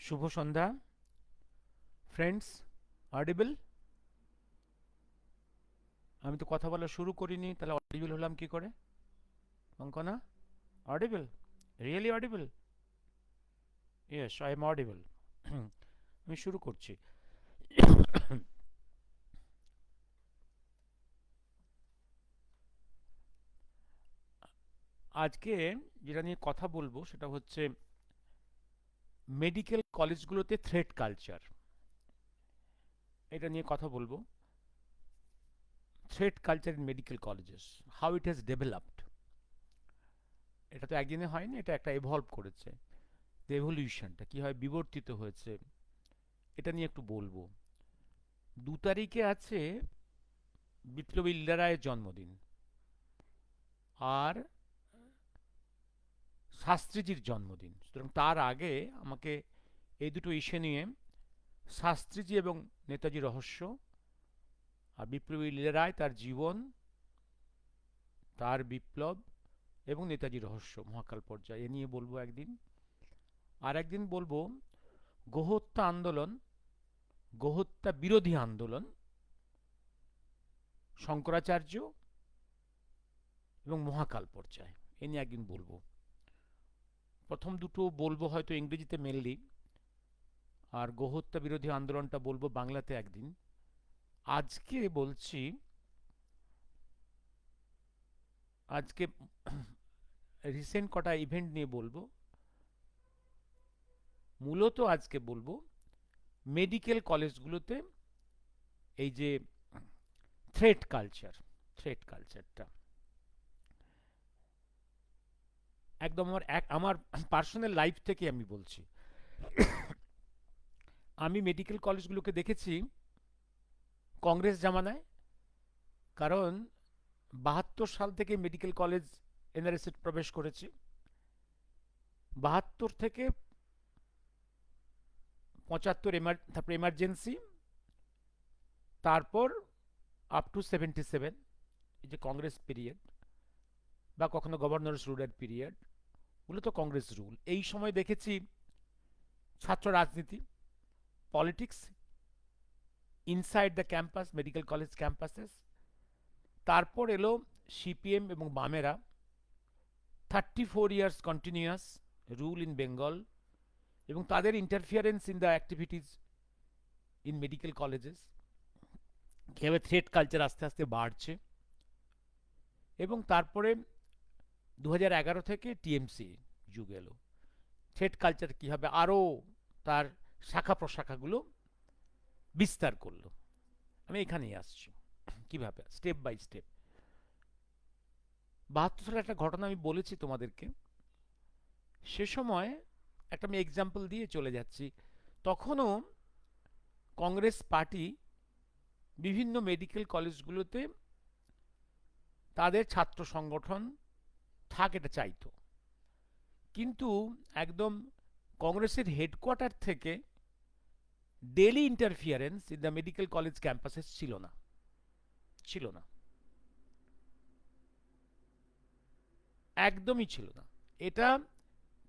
শুভ সন্ধ্যা friends. Audible? আমি তো কথা বলা শুরু করিনি, তাহলে অডিবল হলাম কি করে? Ankana, audible? Really audible? Yes, I am audible. আমি শুরু করছি। আজকে যেটা নিয়ে কথা বলবো সেটা হচ্ছে মেডিকেল কলেজগুলোতে থ্রেট কালচার। এটা নিয়ে কথা বলবো। Threat culture in medical colleges, how it has developed. এটা তো একদিনে হয়নি, এটা একটা এভলভ করেছে। এভলিউশনটা কীভাবে বিবর্তিত হয়েছে এটা নিয়ে একটু বলবো। 2 তারিখে আছে বিপ্লবী লীলা রায়ের জন্মদিন, আর শাস্ত্রীজির জন্মদিন। সুতরাং তার আগে আমাকে এই দুটো ইস্যু নিয়ে, শাস্ত্রীজি এবং নেতাজি রহস্য, আর বিপ্লবী লীলা রায় তার জীবন, তার বিপ্লব এবং নেতাজি রহস্য মহাকাল পর্যায়ে, এ নিয়ে বলবো একদিন। আর একদিন বলবো গোহত্যা আন্দোলন, গোহত্যা বিরোধী আন্দোলন, শঙ্করাচার্য এবং মহাকাল পর্যায়, এ নিয়ে একদিন বলবো। প্রথম দুটো বলবো হয়তো ইংরেজিতে মেনলি, আর গোহত্যা বিরোধী আন্দোলনটা বলবো বাংলাতে একদিন। আজকে বলছি, আজকে রিসেন্ট কটা ইভেন্ট নিয়ে বলবো। মূলত আজকে বলবো মেডিকেল কলেজগুলোতে এই যে থ্রেট কালচার, থ্রেট কালচারটা একদম আমার পার্সোনাল লাইফ থেকে আমি বলছি। আমি মেডিকেল কলেজগুলোকে দেখেছি কংগ্রেস জামানায়, কারণ 72 সাল থেকে মেডিকেল কলেজ এনআরএসে প্রবেশ করেছি। 72 থেকে 75 তারপর এমার্জেন্সি, তারপর আপ টু 77, এই যে কংগ্রেস পিরিয়ড, বা কখনো গভর্নরস রুলের পিরিয়ড, মূলত কংগ্রেস রুল। এই সময় দেখেছি ছাত্র রাজনীতি, politics inside the campus, medical college campuses. তারপর এলো সিপিএম এবং বামেরা, 34 years continuous rule in Bengal, এবং তাদের interference in the activities in medical colleges, কীভাবে থ্রেট কালচার আস্তে আস্তে বাড়ছে। এবং তারপরে 2011 থেকে টিএমসি যুগ এলো, থ্রেট কালচার কীভাবে আরও তার শাখা প্রশাখাগুলো বিস্তার করলো। আমি এখানেই আসছি কিভাবে স্টেপ বাই স্টেপ। 72 সালে একটা ঘটনা আমি বলেছি তোমাদেরকে, সে সময় একটা আমি এক্সাম্পল দিয়ে চলে যাচ্ছি। তখনও কংগ্রেস পার্টি বিভিন্ন মেডিকেল কলেজগুলোতে তাদের ছাত্র সংগঠন থাক, এটা চাইতো, কিন্তু একদম কংগ্রেসের হেডকোয়ার্টার থেকে daily interference in the medical college ক্যাম্পাসে ছিল না, ছিল না, একদমই ছিল না। এটা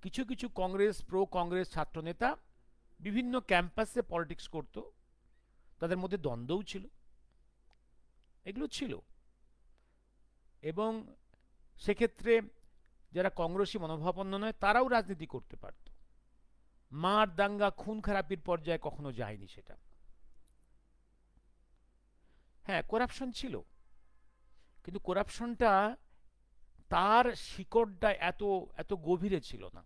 কিছু কিছু কংগ্রেস, প্রো কংগ্রেস ছাত্রনেতা বিভিন্ন ক্যাম্পাসে পলিটিক্স করত, তাদের মধ্যে দ্বন্দ্বও ছিল, এগুলো ছিল। এবং সেক্ষেত্রে যারা কংগ্রেসী মনোভাবাপন্ন নয় তারাও রাজনীতি করতে পারত। মার দাঙ্গা খুন খারাপির পর্যায়ে কখনো যায়নি সেটা। হ্যাঁ, করাপশন ছিল, কিন্তু করাপশনটা তার শিকড়টা এত এত গভীরে ছিল না।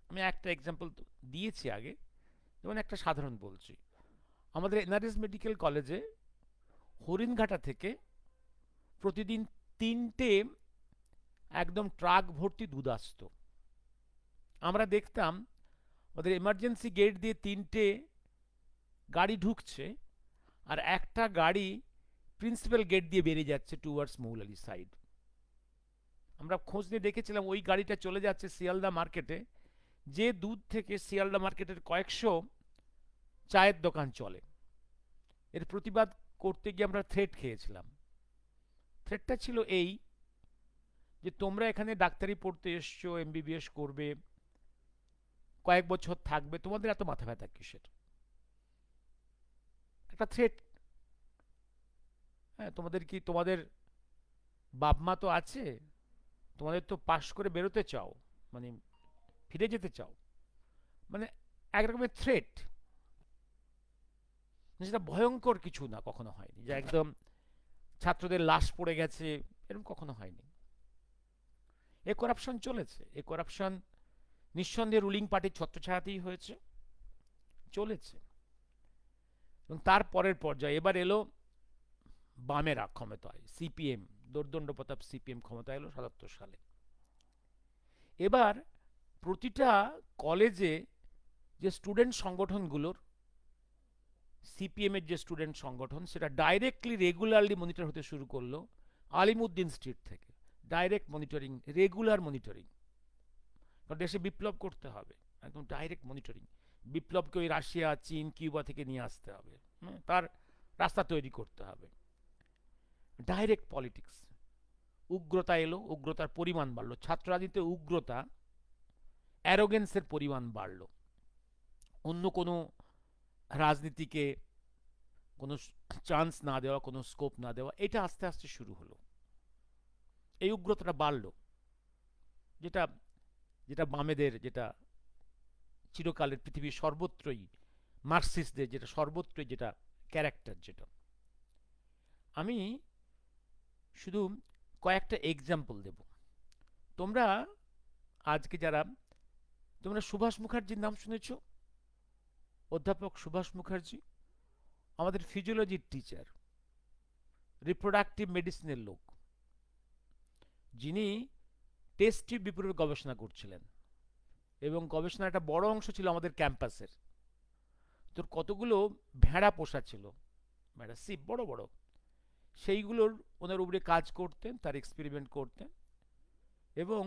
আমি একটা এক্সাম্পল দিয়েছি আগে, যেমন একটা সাধারণ বলছি। আমাদের এনআরএস মেডিকেল কলেজে হরিণঘাটা থেকে প্রতিদিন 3টে একদম ট্রাক ভর্তি দুধ আসত। আমরা দেখতাম ওদের এমার্জেন্সি গেট দিয়ে 3টে গাড়ি ঢুকছে, আর একটা গাড়ি প্রিন্সিপাল গেট দিয়ে বেরিয়ে যাচ্ছে টুয়ার্ডস মৌলালি সাইড। আমরা খোঁজ নিয়ে দেখেছিলাম ওই গাড়িটা চলে যাচ্ছে শিয়ালদা মার্কেটে, যে দুধ থেকে শিয়ালদা মার্কেটের কয়েকশো চায়ের দোকান চলে। এর প্রতিবাদ করতে গিয়ে আমরা থ্রেট খেয়েছিলাম। থ্রেটটা ছিল এই, যে তোমরা এখানে ডাক্তারি পড়তে এসছো, এমবিবিএস করবে, কয়েক বছর থাকবে, তোমাদের এত মাথা ব্যথা কিসের? একটা থ্রেট। হ্যাঁ, তোমাদের কি, তোমাদের বাপ মা তো আছে, তোমাদের তো পাশ করে বেরোতে চাও, মানে ফিরে যেতে চাও, মানে এক রকমের থ্রেট। যেটা ভয়ঙ্কর কিছু না, কখনো হয়নি যে একদম ছাত্রদের লাশ পড়ে গেছে, এরকম কখনো হয়নি। এ করাপশন চলেছে, এ করাপশন নিঃসন্দেহে রুলিং পার্টির ছত্রছায়াতেই হয়েছে, চলেছে। এবং তার পরের পর্যায়ে এবার এলো বামেরা ক্ষমতায়, সিপিএম, দোর্দণ্ড প্রতাপ সিপিএম ক্ষমতায় এলো ৭৭ সালে। এবার প্রতিটা কলেজে যে স্টুডেন্ট সংগঠনগুলোর, সিপিএম এর যে স্টুডেন্ট সংগঠন, সেটা ডাইরেক্টলি রেগুলারলি মনিটর হতে শুরু করলো আলিমুদ্দিন স্ট্রিট থেকে। ডাইরেক্ট মনিটরিং, রেগুলার মনিটরিং, কারণ দেশে বিপ্লব করতে হবে, একদম ডাইরেক্ট মনিটরিং। বিপ্লবকে ওই রাশিয়া, চীন, কিউবা থেকে নিয়ে আসতে হবে, তার রাস্তা তৈরি করতে হবে। Direct politics. উগ্রতা এলো, উগ্রতার পরিমাণ বাড়লো, ছাত্র রাজনীতিতে উগ্রতা, অ্যারোগেন্সের পরিমাণ বাড়লো। অন্য কোনো রাজনীতিকে কোনো চান্স না দেওয়া, কোনো স্কোপ না দেওয়া, এটা আস্তে আস্তে শুরু হলো। এই উগ্রতাটা বাড়লো, যেটা যেটা বামেদের, যেটা চিরকালের পৃথিবীর সর্বত্রই, মার্কসিস্টদের যেটা সর্বত্রই যেটা ক্যারেক্টার, যেটা আমি শুধু কয়েকটা এক্সাম্পল দেব। তোমরা আজকে যারা, তোমরা সুভাষ মুখার্জির নাম শুনেছ? অধ্যাপক সুভাষ মুখার্জি আমাদের ফিজিওলজির টিচার, রিপ্রোডাক্টিভ মেডিসিনের লোক, যিনি টেস্ট টিউব বিপরীতে গবেষণা করছিলেন, এবং গবেষণার একটা বড় অংশ ছিল আমাদের ক্যাম্পাসের। তোর কতগুলো ভেড়া পোষা ছিল, ভেড়া সিপ বড় বড়, সেইগুলোর ওনার উপরে কাজ করতেন, তার এক্সপেরিমেন্ট করতেন, এবং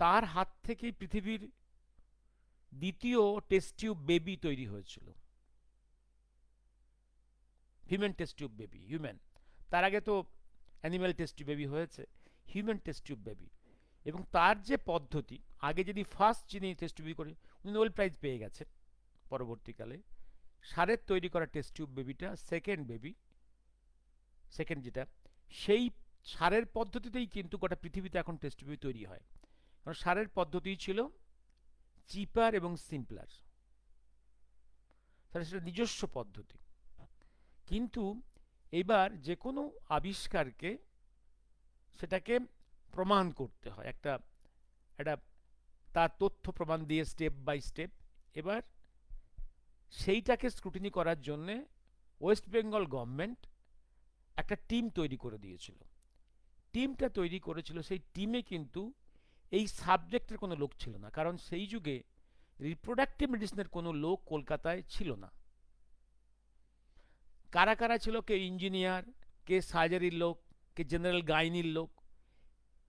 তার হাত থেকেই পৃথিবীর দ্বিতীয় টেস্ট টিউব বেবি তৈরি হয়েছিল। Human test tube baby, human. তার আগে তো অ্যানিম্যাল টেস্ট টিউব বেবি হয়েছে, হিউম্যান টেস্ট টিউব বেবি। এবং তার যে পদ্ধতি, আগে যদি ফার্স্ট যিনি টেস্ট টিউব করে, উনি নোবেল প্রাইজ পেয়ে গেছেন। পরবর্তীকালে সারের তৈরি করা টেস্ট টিউব বেবিটা সেকেন্ড বেবি, সেকেন্ড যেটা, সেই সারের পদ্ধতিতেই কিন্তু গোটা পৃথিবীতে এখন টেস্ট টিউব তৈরি হয়। কারণ সারের পদ্ধতি ছিল চিপার এবং সিম্পলার, তাহলে সেটা নিজস্ব পদ্ধতি। কিন্তু এবার যে কোনো আবিষ্কারকে, সেটাকে প্রমাণ করতে হয়, একটা একটা তার তথ্য প্রমাণ দিয়ে স্টেপ বাই স্টেপ। এবার সেইটাকে স্ক্রুটিনি করার জন্যে ওয়েস্ট বেঙ্গল গভর্নমেন্ট একটা টিম তৈরি করে দিয়েছিল। টিমটা তৈরি করেছিল, সেই টিমে কিন্তু এই সাবজেক্টের কোনো লোক ছিল না, কারণ সেই যুগে রিপ্রোডাক্টিভ মেডিসিনের কোনো লোক কলকাতায় ছিল না। কারা কারা ছিল? কে ইঞ্জিনিয়ার, কে সার্জারির লোক, কে জেনারেল গাইনির লোক,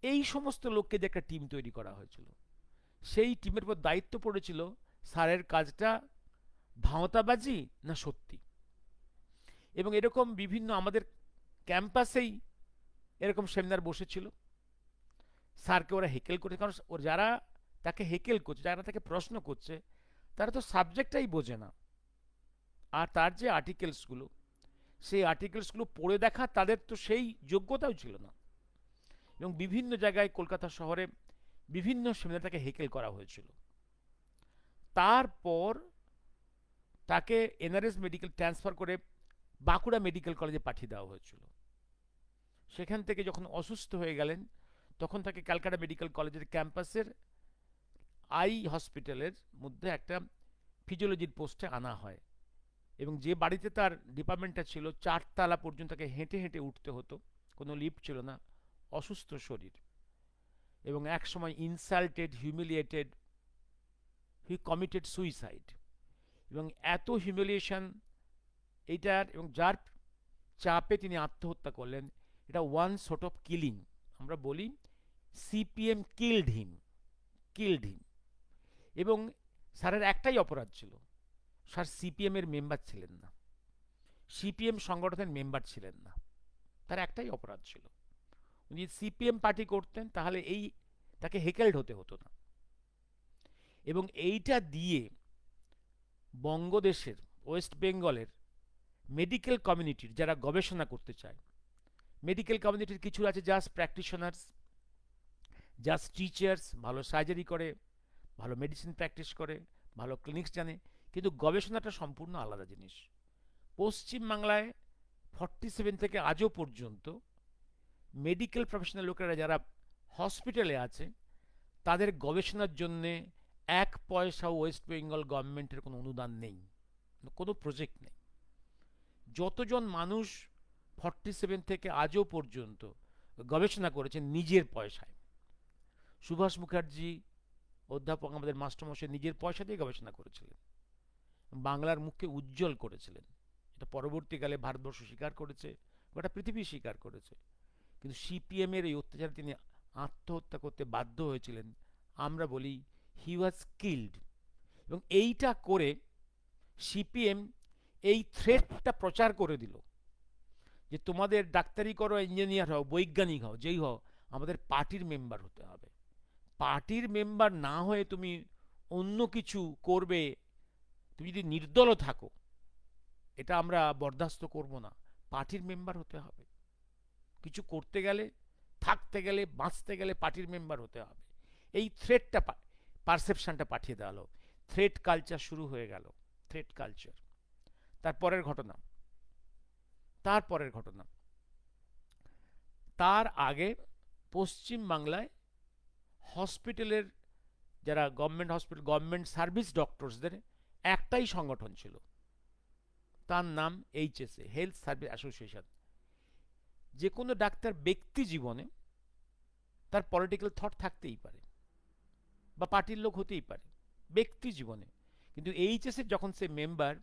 এই সমস্ত লোককে যে একটা টিম তৈরি করা হয়েছিল, সেই টিমের উপর দায়িত্ব পড়েছিল স্যারের কাজটা ভাঁওতাবাজি না সত্যি। এবং এরকম বিভিন্ন আমাদের ক্যাম্পাসেই এরকম সেমিনার বসেছিল, স্যারকে ওরা হেকেল করে, কারণ ওর যারা তাকে হেকেল করছে, যারা তাকে প্রশ্ন করছে, তারা তো সাবজেক্টটাই বোঝে না। আর তার যে আর্টিকেলসগুলো, সেই আর্টিকেলসগুলো পড়ে দেখা তাদের তো সেই যোগ্যতাও ছিল না। এবং বিভিন্ন জায়গায় কলকাতা শহরে বিভিন্ন সেমিনার তাকে হেকেল করা হয়েছিল। তারপর তাকে এনআরএস মেডিকেল ট্রান্সফার করে বাঁকুড়া মেডিকেল কলেজে পাঠিয়ে দেওয়া হয়েছিল। সেখান থেকে যখন অসুস্থ হয়ে গেলেন, তখন তাকে ক্যালকাটা মেডিকেল কলেজের ক্যাম্পাসের আই হসপিটালের মধ্যে একটা ফিজিওলজির পোস্টে আনা হয়। এবং যে বাড়িতে তার ডিপার্টমেন্টটা ছিল, 4 তলা পর্যন্ত তাকে হেঁটে হেঁটে উঠতে হতো, কোনো লিফট ছিল না, অসুস্থ শরীর। এবং এক সময় ইনসাল্টেড, হিউমিলিয়েটেড, হি কমিটেড সুইসাইড। এবং এত হিউমিলিয়েশন এইটার, এবং যার চাপে তিনি আত্মহত্যা করলেন, এটা ওয়ান সর্ট অফ কিলিং। আমরা বলি সিপিএম কিল্ড হিম, কিল্ড হিম। এবং স্যারের একটাই অপরাধ ছিল, স্যার সিপিএম এর মেম্বার ছিলেন না, সিপিএম সংগঠনের মেম্বার ছিলেন না। তার একটাই অপরাধ ছিল, উনি সিপিএম পার্টি করতেন, তাহলে এই তাকে হেকেলড হতে হতো না। এবং এইটা দিয়ে বঙ্গদেশের, ওয়েস্ট বেঙ্গলের মেডিকেল কমিউনিটির যারা গবেষণা করতে চায়, মেডিকেল কমিউনিটির কিছু আছে জাস্ট প্র্যাকটিশনার্স, জাস্ট টিচার্স, ভালো সার্জারি করে, ভালো মেডিসিন প্র্যাকটিস করে, ভালো ক্লিনিক্স জানে, কিন্তু গবেষণাটা সম্পূর্ণ আলাদা জিনিস। পশ্চিমবাংলায় 47 থেকে আজও পর্যন্ত মেডিকেল প্রফেশনাল লোকেরা যারা হসপিটালে আছে তাদের গবেষণার জন্যে 1 পয়সাও ওয়েস্ট বেঙ্গল গভর্নমেন্টের কোনো অনুদান নেই, কোনো প্রজেক্ট নেই। যতজন মানুষ 47 থেকে আজও পর্যন্ত গবেষণা করেছেন নিজের পয়সায়, সুভাষ মুখার্জি অধ্যাপক আমাদের মাস্টারমশাই নিজের পয়সা দিয়ে গবেষণা করেছিলেন, বাংলার মুখকে উজ্জ্বল করেছিলেন। এটা পরবর্তীকালে ভারতবর্ষ স্বীকার করেছে, গোটা পৃথিবী স্বীকার করেছে। কিন্তু সিপিএমের এই অত্যাচারে তিনি আত্মহত্যা করতে বাধ্য হয়েছিলেন। আমরা বলি হি ওয়াজ কিল্ড। এবং এইটা করে সিপিএম এই থ্রেটটা প্রচার করে দিল যে তোমাদের ডাক্তারি করো, ইঞ্জিনিয়ার হও, বৈজ্ঞানিক হও, যেই হও, আমাদের পার্টির মেম্বার হতে হবে। পার্টির মেম্বার না হয়ে তুমি অন্য কিছু করবে, তুমি যদি নির্দলও থাকো, এটা আমরা বরদাস্ত করব না। পার্টির মেম্বার হতে হবে। কিছু করতে গেলে, থাকতে গেলে, বাঁচতে গেলে পার্টির মেম্বার হতে হবে। এই থ্রেটটা, পারসেপশনটা পাঠিয়ে দেওয়া হলো। থ্রেট কালচার শুরু হয়ে গেল, থ্রেট কালচার। তারপরের ঘটনা, তারপরের ঘটনা, তার আগে পশ্চিম বাংলায় হসপিটালের যারা গভর্নমেন্ট হসপিটাল, গভর্নমেন্ট সার্ভিস ডক্টরসদের একটাই সংগঠন ছিল, তার নাম এইচএসএ, হেলথ সার্ভিস অ্যাসোসিয়েশন। যে কোনো ডাক্তার ব্যক্তি জীবনে তার পলিটিক্যাল থট থাকতেই পারে বা পার্টির লোক হতেই পারে ব্যক্তি জীবনে, কিন্তু এইচএসএর যখন সে মেম্বার,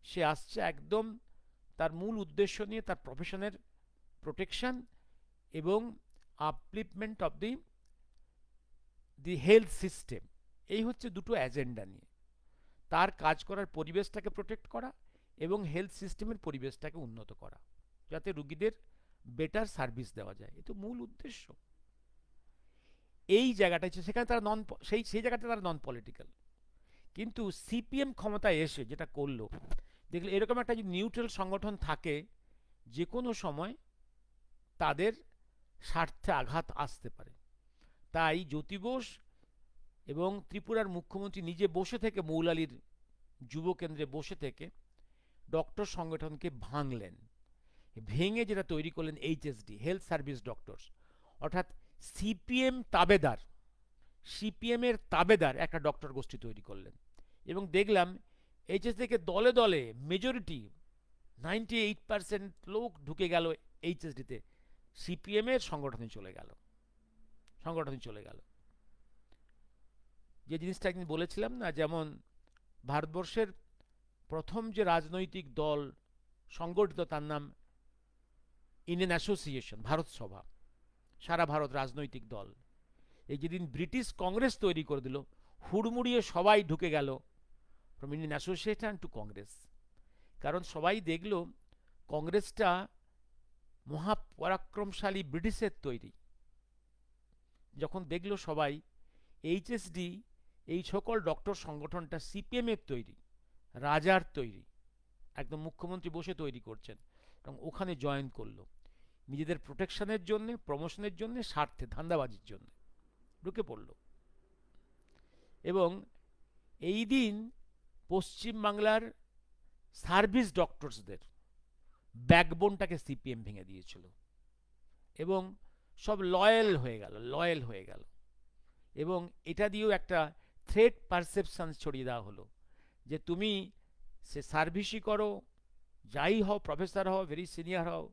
সে আসছে একদম তার মূল উদ্দেশ্য নিয়ে, তার প্রফেশনের প্রোটেকশন এবং upliftment of the health system. এই হচ্ছে দুটো এজেন্ডা নিয়ে তার কাজ করার, পরিবেশটাকে প্রোটেক্ট করা এবং হেলথ সিস্টেমের পরিবেশটাকে উন্নত করা, যাতে রুগীদের বেটার সার্ভিস দেওয়া যায়। এ তো মূল উদ্দেশ্য। এই জায়গাটা হচ্ছে, সেখানে তারা সেই জায়গাটা তারা নন পলিটিক্যাল। কিন্তু সিপিএম ক্ষমতায় এসে যেটা করলো, দেখলে এরকম একটা যদি নিউট্রাল সংগঠন থাকে, যে কোনো সময় তাদের স্বার্থে আঘাত আসতে পারে। তাই জ্যোতি বোস এবং ত্রিপুরার মুখ্যমন্ত্রী নিজে বসে থেকে, মৌলালির যুব কেন্দ্রে বসে থেকে ডক্টর সংগঠনকে ভাঙলেন। ভেঙে যেটা তৈরি করলেন এইচএসডি, হেলথ সার্ভিস ডক্টরস, অর্থাৎ সিপিএম তাবেদার, সিপিএম এর তাবেদার একটা ডক্টর গোষ্ঠী তৈরি করলেন। এবং দেখলাম এইচএস থেকে দলে দলে মেজরিটি 98% লোক ঢুকে গেল এইচএসডিতে, সিপিএম এর সংগঠনে চলে গেল, সংগঠনে চলে গেল। যে জিনিসটা একদিন বলেছিলাম না, যেমন ভারতবর্ষের প্রথম যে রাজনৈতিক দল সংগঠিত, তার নাম ইন্ডিয়ান অ্যাসোসিয়েশন, ভারত সভা, সারা ভারত রাজনৈতিক দল। এই যেদিন ব্রিটিশ কংগ্রেস তৈরি করে দিল, হুড়মুড়িয়ে সবাই ঢুকে গেল from Indian Association to Congress. কারণ সবাই দেখল কংগ্রেসটা মহাপরাক্রমশালী ব্রিটিশের তৈরি। যখন দেখল সবাই এইচএসডি, এই সকল ডক্টর সংগঠনটা সিপিএম এর তৈরি, রাজার তৈরি, একদম মুখ্যমন্ত্রী বসে তৈরি করছেন, এবং ওখানে জয়েন করলো নিজেদের প্রোটেকশনের জন্য, প্রমোশনের জন্য, স্বার্থে, ধান্দাবাজির জন্য ঢুকে পড়ল। এবং এই দিন পশ্চিমবাংলার সার্ভিস ডক্টরসদের ব্যাকবোনটাকে সিপিএম ভেঙে দিয়েছিল এবং সব লয়াল হয়ে গেল, লয়াল হয়ে গেল। এবং এটা দিয়েও একটা থ্রেট পারসেপশন ছড়িয়ে দেওয়া হলো যে তুমি সে সার্ভিসই করো, যাই হও, প্রফেসর হও, ভেরি সিনিয়র হও,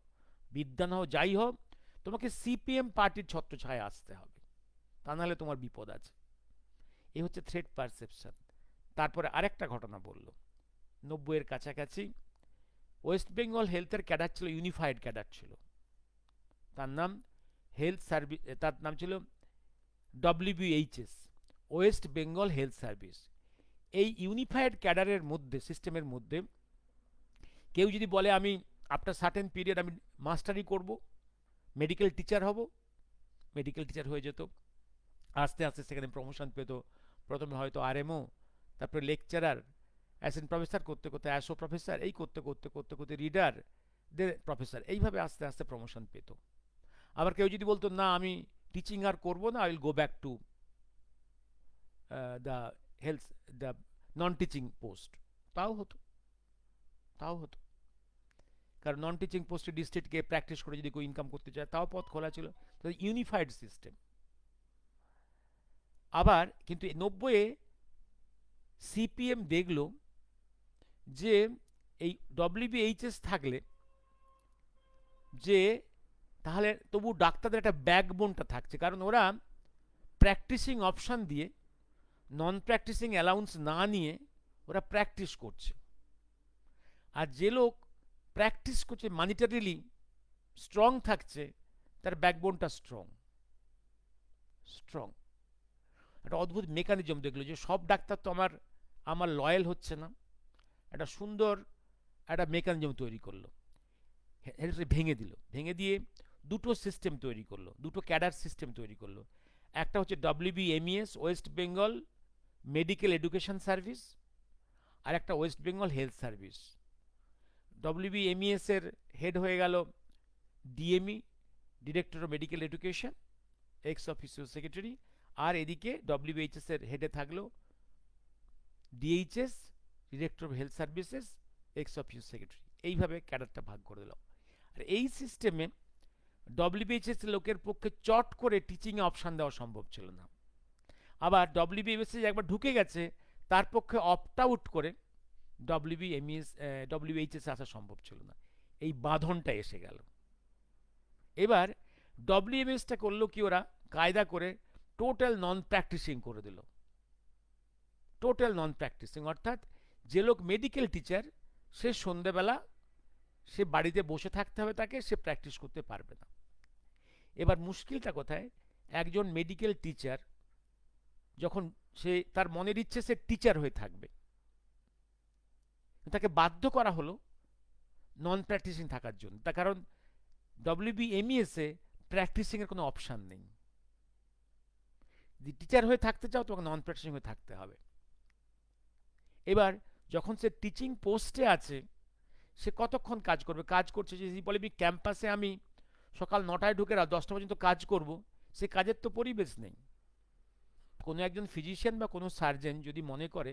বিদ্বান হও, যাই হও, তোমাকে সিপিএম পার্টির ছত্রছায়ায় আসতে হবে, তা নাহলে তোমার বিপদ আছে। এই হচ্ছে থ্রেট পারসেপশন। তারপরে আরেকটা ঘটনা বলল, 90-এর কাছাকাছি ওয়েস্ট বেঙ্গল হেলথের ক্যাডার ছিল, ইউনিফাইড ক্যাডার ছিল, তার নাম হেলথ সার্ভিস, তার নাম ছিল ডব্লিউবিএইচএস, ওয়েস্ট বেঙ্গল হেলথ সার্ভিস। এই ইউনিফাইড ক্যাডারের মধ্যে, সিস্টেমের মধ্যে কেউ যদি বলে আমি আফটার সার্টেন পিরিয়ড আমি মাস্টারি করব, মেডিকেল টিচার হব, মেডিকেল টিচার হয়ে যেত, আস্তে আস্তে সেখানে প্রমোশন পেত, প্রথমে হয়তো আরএমও, তারপরে লেকচারার, অ্যাসিস্ট্যান্ট প্রফেসর করতে করতে অ্যাসো প্রফেসর, এই করতে করতে করতে করতে রিডার, দে প্রফেসর, এইভাবে আস্তে আস্তে প্রমোশন পেত। আবার কেউ যদি বলতো না আমি টিচিং আর করবো না, I will go back to the health, the non teaching post, তাও হতো, তাও হতো। কারণ নন টিচিং পোস্টে ডিস্ট্রিক্টকে প্র্যাকটিস করে যদি কেউ ইনকাম করতে চায় তাও পথ খোলা ছিল। তো ইউনিফাইড সিস্টেম। আবার কিন্তু 90-এ সিপিএম দেখলো যে এই ডব্লিউবিএইচএস থাকলে যে তাহলে তবু ডাক্তারদের একটা ব্যাকবোনটা থাকছে, কারণ ওরা প্র্যাকটিসিং অপশান দিয়ে নন প্র্যাকটিসিং অ্যালাউন্স না নিয়ে ওরা প্র্যাকটিস করছে। আর যে লোক প্র্যাকটিস করছে মানিটারিলি স্ট্রং থাকছে, তার ব্যাকবোনটা স্ট্রং স্ট্রং। একটা অদ্ভুত মেকানিজম দেখলো যে সব ডাক্তার তো আমার লয়াল হচ্ছে না, একটা সুন্দর একটা মেকানিজম তৈরি করলো, ভেঙে দিল, ভেঙে দিয়ে দুটো সিস্টেম তৈরি করলো, দুটো ক্যাডার সিস্টেম তৈরি করলো। একটা হচ্ছে WBMES, West Bengal medical education service, আর একটা West Bengal health service. WBMES এর হেড হয়ে গেল DME, director of medical education, ex officio secretary. আর এদিকে ডব্লিউবিএইচএস এর হেডে থাকলো DHS, director of health services, ex office secretary. এইভাবে ক্যাডারটা ভাগ করে দিল। আর এই সিস্টেমে ডব্লিউবিএইচএস লোকের পক্ষে চট করে টিচিংয়ে অপশান দেওয়া সম্ভব ছিল না। আবার ডব্লিউবিএইচএস একবার ঢুকে গেছে, তার পক্ষে অপ্ট আউট করে ডব্লিউবিএইচএস আসা সম্ভব ছিল না। এই বাঁধনটা এসে গেল। এবার ডব্লিউএমএসটা করলো কি, ওরা কায়দা করে টোটাল নন প্র্যাকটিসিং করে দিল। টোটাল নন প্র্যাকটিসিং অর্থাৎ যে লোক মেডিকেল টিচার সে সন্ধেবেলা সে বাড়িতে বসে থাকতে হবে, তাকে, সে প্র্যাকটিস করতে পারবে না। এবার মুশকিলটা কোথায়, একজন মেডিকেল টিচার যখন সে তার মনের ইচ্ছে সে টিচার হয়ে থাকবে, তাকে বাধ্য করা হলো নন প্র্যাকটিসিং থাকার জন্য। তার কারণ ডব্লিউবিএমইএস এ প্র্যাকটিসিং এর কোনো অপশান নেই। যদি টিচার হয়ে থাকতে চাও তোমাকে নন প্র্যাকটিসিং হয়ে থাকতে হবে। এবার যখন সে টিচিং পোস্টে আছে, সে কতক্ষণ কাজ করবে, কাজ করছে, যদি বলে ক্যাম্পাসে আমি সকাল 9টায় ঢুকে রাত 10টা পর্যন্ত কাজ করব, সে কাজের তো পরিবেশ নেই। কোনো একজন ফিজিশিয়ান বা কোনো সার্জন যদি মনে করে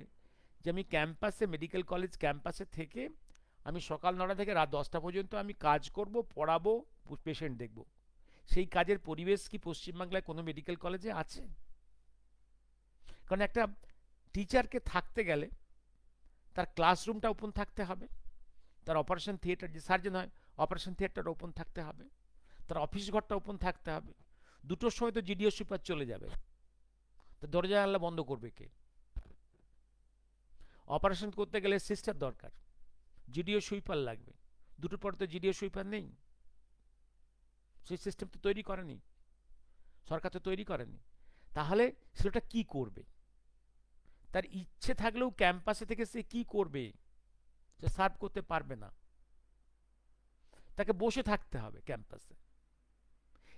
যে আমি ক্যাম্পাসে, মেডিকেল কলেজ ক্যাম্পাসে থেকে আমি সকাল 9টা থেকে রাত 10টা পর্যন্ত আমি কাজ করব, পড়াবো, পেশেন্ট দেখব, সেই কাজের পরিবেশ কি পশ্চিমবাংলায় কোনো মেডিকেল কলেজে আছে? কারণ একটা টিচারকে থাকতে গেলে তার ক্লাসরুমটা ওপেন থাকতে হবে, তার অপারেশন থিয়েটার, যে সার্জন হয় অপারেশন থিয়েটার ওপেন থাকতে হবে, তার অফিস ঘরটা ওপেন থাকতে হবে। 2টোর সময় তো জিডিও সুপার চলে যাবে, তো দরজা জানলা বন্ধ করবে কে? অপারেশন করতে গেলে সিস্টার দরকার, জিডিও সুইপার লাগবে। 2টোর পরে তো জিডিও সুইপার নেই, সেই সিস্টেম তো তৈরি করেনি সরকার, তো তৈরি করেনি। তাহলে সেটা কি করবে? তার ইচ্ছে থাকলেও ক্যাম্পাসে থেকে সে কি করবে? সে সার্ভ করতে পারবে না, তাকে বসে থাকতে হবে ক্যাম্পাসে।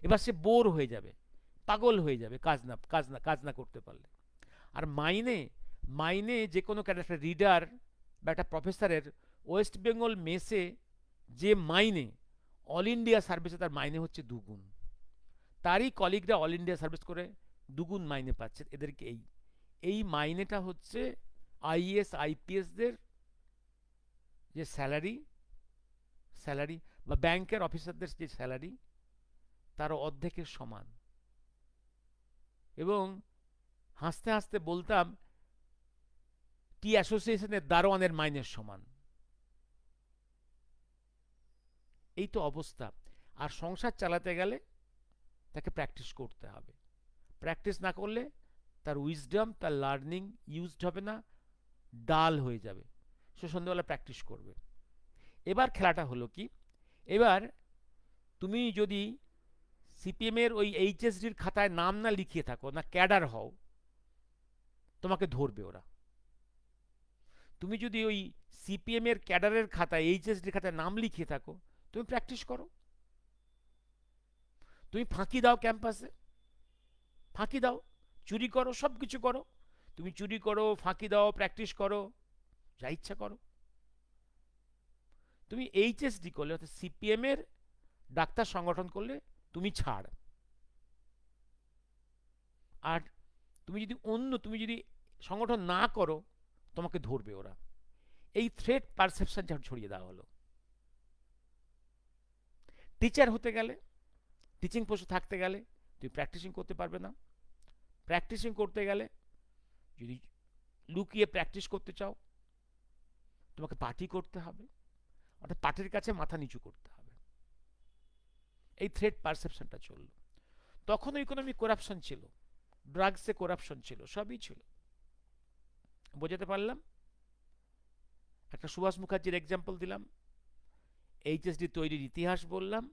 এবার সে বোর হয়ে যাবে, পাগল হয়ে যাবে কাজ না করতে পারলে। আর মাইনে মাইনে যে কোনো একটা রিডার বা একটা প্রফেসরের ওয়েস্ট বেঙ্গল মেসে যে মাইনে, অল ইন্ডিয়া সার্ভিসে তার মাইনে হচ্ছে 2 গুণ। তারই কলিগরা অল ইন্ডিয়া সার্ভিস করে 2 গুণ মাইনে পাচ্ছে। এদেরকে এই মাইনেটা হচ্ছে আইএএস আইপিএসদের যে স্যালারি বা ব্যাংকের অফিসারদের যে স্যালারি, তারও অর্ধেকের সমান। এবং হাসতে হাসতে বলতাম টি অ্যাসোসিয়েশনের দারোয়ানের মাইনের সমান। এই তো অবস্থা। আর সংসার চালাতে গেলে তাকে প্র্যাকটিস করতে হবে। প্র্যাকটিস না করলে তার উইজডম, তার লার্নিং ইউজড হবে না, ডাল হয়ে যাবে। সে সন্ধ্যেবেলা প্র্যাকটিস করবে। এবার খেলাটা হলো কি, এবার তুমি যদি সিপিএমের ওই এইচএসডির খাতায় নাম না লিখিয়ে থাকো, না ক্যাডার হও, তোমাকে ধরবে ওরা। তুমি যদি ওই সিপিএমের ক্যাডারের খাতায়, এইচএসডির খাতায় নাম লিখিয়ে থাকো, তুমি প্র্যাকটিস করো, তুমি ফাঁকি দাও, ক্যাম্পাসে ফাঁকি দাও, চুরি করো, সব কিছু করো, তুমি চুরি করো, ফাঁকি দাও, প্র্যাকটিস করো, যা ইচ্ছা করো। তুমি এইচএসডি করলে, অর্থাৎ সিপিএম এর ডাক্তার সংগঠন করলে তুমি ছাড়। আর তুমি যদি সংগঠন না করো, তোমাকে ধরবে ওরা। এই থ্রেট পারসেপশন ছড়িয়ে দেওয়া হলো। টিচার হতে গেলে, টিচিং পোস্টে থাকতে গেলে তুমি প্র্যাকটিসিং করতে পারবে না। প্র্যাকটিসিং করতে গেলে, যদি লুকিয়ে প্র্যাকটিস করতে চাও, তোমাকে পার্টি করতে হবে, অর্থাৎ পার্টির কাছে মাথা নিচু করতে হবে। এই থ্রেট পারসেপশনটা চলল। তখনও ইকোনমিক করাপশন ছিল, ড্রাগসে করাপশন ছিল, সবই ছিল। বোঝাতে পারলাম? একটা সুভাষ মুখার্জির এক্সাম্পল দিলাম, এইচএসডি তৈরির ইতিহাস বললাম,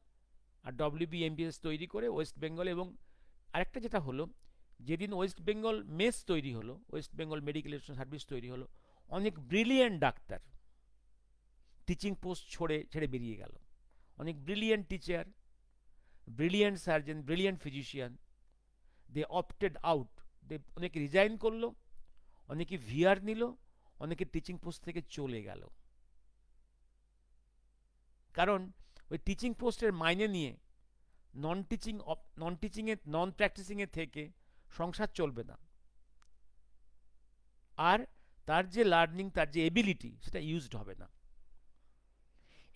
আর ডব্লিউবি এমবিএস তৈরি করে ওয়েস্ট বেঙ্গল। এবং আরেকটা যেটা হলো, যেদিন ওয়েস্ট বেঙ্গল মেস তৈরি হলো, ওয়েস্ট বেঙ্গল মেডিকেল সার্ভিস তৈরি হলো, অনেক ব্রিলিয়েন্ট ডাক্তার টিচিং পোস্ট ছেড়ে বেরিয়ে গেল। অনেক brilliant teacher, brilliant surgeon, brilliant physician, they opted out. অনেকে রিজাইন করলো, অনেকে ভিআর নিল, অনেকে টিচিং পোস্ট থেকে চলে গেল। কারণ ওই টিচিং পোস্টের মাইনে নিয়ে নন প্র্যাকটিসিংয়ে থেকে সংসার চলবে না। আর তার যে লার্নিং, তার যে এবিলিটি, সেটা ইউজড হবে না।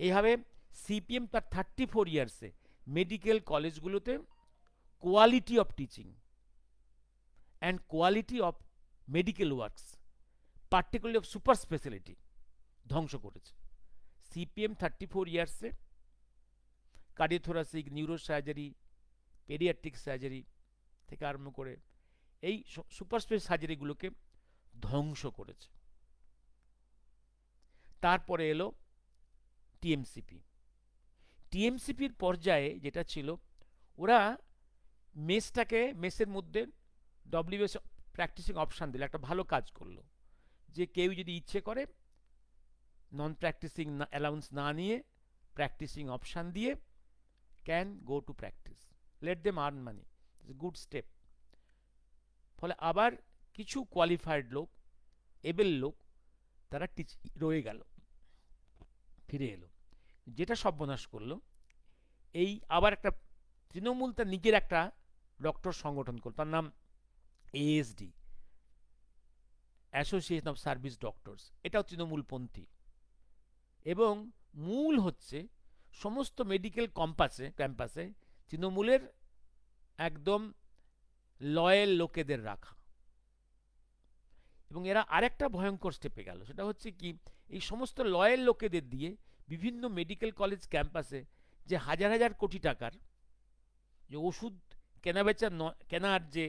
এইভাবে সিপিএম তার 34 ইয়ার্সে মেডিকেল কলেজগুলোতে quality of teaching and quality of medical works, particularly of super speciality, ধ্বংস করেছে। সিপিএম 34 ইয়ার্সে cardiothoracic, neuro surgery, paediatric surgery থেকে আরম্ভ করে এই সুপার স্পেশাল সার্জারিগুলোকে ধ্বংস করেছে। তারপরে এলো টিএমসিপি। টিএমসিপির পর্যায়ে যেটা ছিল, ওরা মেসের মধ্যে ডব্লিউএস প্র্যাকটিসিং অপশান দিল। একটা ভালো কাজ করলো, যে কেউ যদি ইচ্ছে করে নন প্র্যাকটিসিং অ্যালাউন্স না নিয়ে প্র্যাকটিসিং অপশান দিয়ে can go to practice, let them earn money, good step. ফলে আবার কিছু কোয়ালিফাইড লোক, এবেল লোক, তারা রয়ে গেল, ফিরে এলো। যেটা সর্বনাশ করলো, এই আবার একটা তৃণমূল তার নিজের একটা ডক্টর সংগঠন করল, তার নাম ASD, association of service doctors. এটাও তৃণমূলপন্থী, এবং মূল হচ্ছে সমস্ত মেডিকেল ক্যাম্পাসে তৃণমূলের একদম লয়েল লোকেদের রাখা। এবং এরা আরেকটা ভয়ঙ্কর স্টেপে গেল, সেটা হচ্ছে কি, এই সমস্ত লয়েল লোকেদের দিয়ে বিভিন্ন মেডিকেল কলেজ ক্যাম্পাসে যে হাজার হাজার কোটি টাকার যে ওষুধ কেনার যে